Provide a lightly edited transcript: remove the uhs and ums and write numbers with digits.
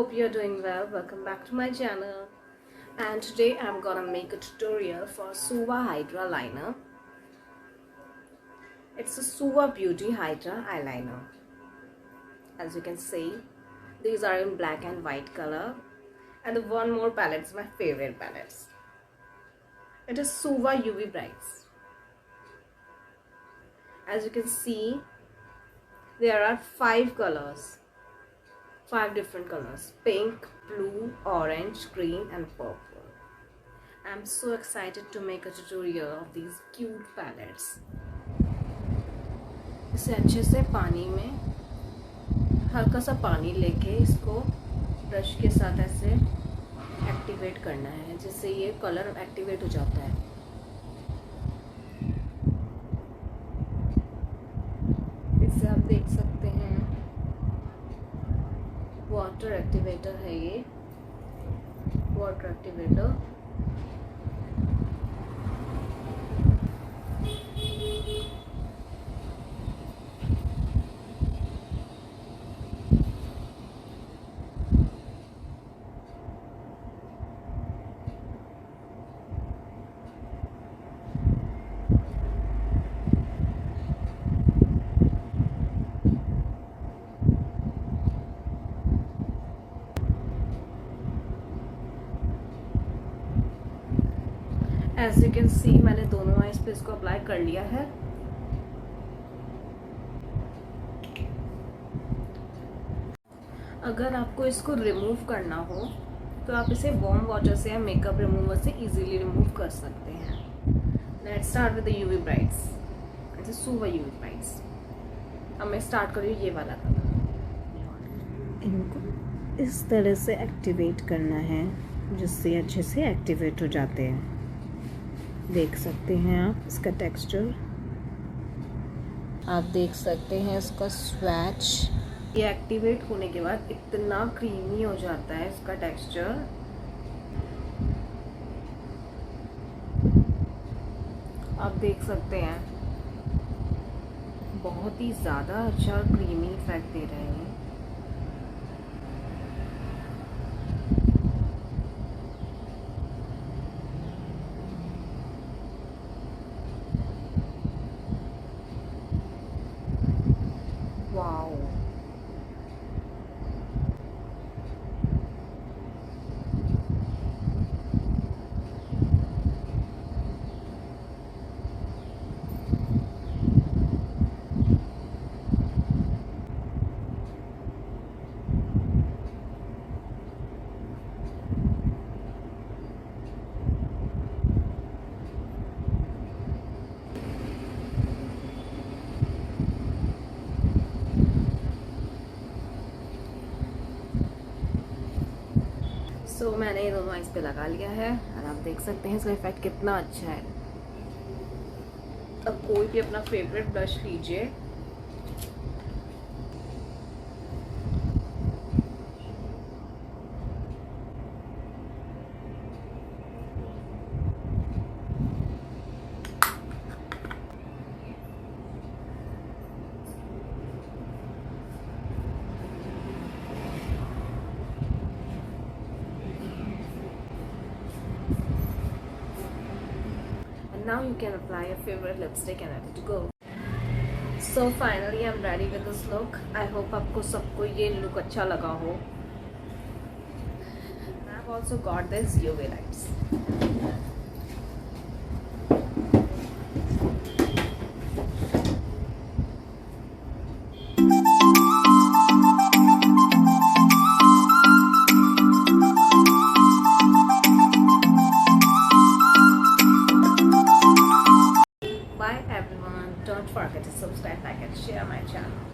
hope you're doing well. Welcome back to my channel. And today I'm gonna make a tutorial for Suva Hydra liner. It's a Suva Beauty Hydra eyeliner. As you can see, these are in black and white color. And the one more palette is my favorite palettes. It is Suva UV Brights. As you can see, there are 5 colors. 5 different colors: pink, blue, orange, green and purple. I'm so excited to make a tutorial of these cute palettes. इसे अच्छे से पानी में हल्का सा पानी लेके इसको ब्रश के साथ ऐसे एक्टिवेट करना है, जिससे ये कलर एक्टिवेट हो जाता है। इसे आप देख सकते हैं, वाटर एक्टिवेटर है ये, water activator. As you can see, मैंने दोनों आईज पे इसको अप्लाई कर लिया है। अगर आपको इसको रिमूव करना हो तो आप इसे वार्म वाटर से या मेकअप रिमूवर से इजीली रिमूव कर सकते हैं। Let's start with the UV brides. It's a सुवा यूवी ब्राइट्स। अब मैं स्टार्ट कर रही हूँ ये वाला कलर। इनको इस तरह से एक्टिवेट करना है, जिससे अच्छे से एक्टिवेट हो जाते हैं। देख सकते हैं आप इसका टेक्सचर, आप देख सकते हैं इसका स्वैच। ये एक्टिवेट होने के बाद इतना क्रीमी हो जाता है इसका टेक्सचर। आप देख सकते हैं, बहुत ही ज़्यादा अच्छा क्रीमी इफेक्ट दे रहे हैं। Wow. तो मैंने ये दोनों आइज पे लगा लिया है और आप देख सकते हैं इसका इफेक्ट कितना अच्छा है। अब कोई भी अपना फेवरेट ब्रश लीजिए, now you can apply your favorite lipstick and ready to go. So finally I'm ready with this look. I hope आपको सबको ये look अच्छा लगा हो. I've also got this UV lights. Bye everyone. Don't forget to subscribe, like and share my channel.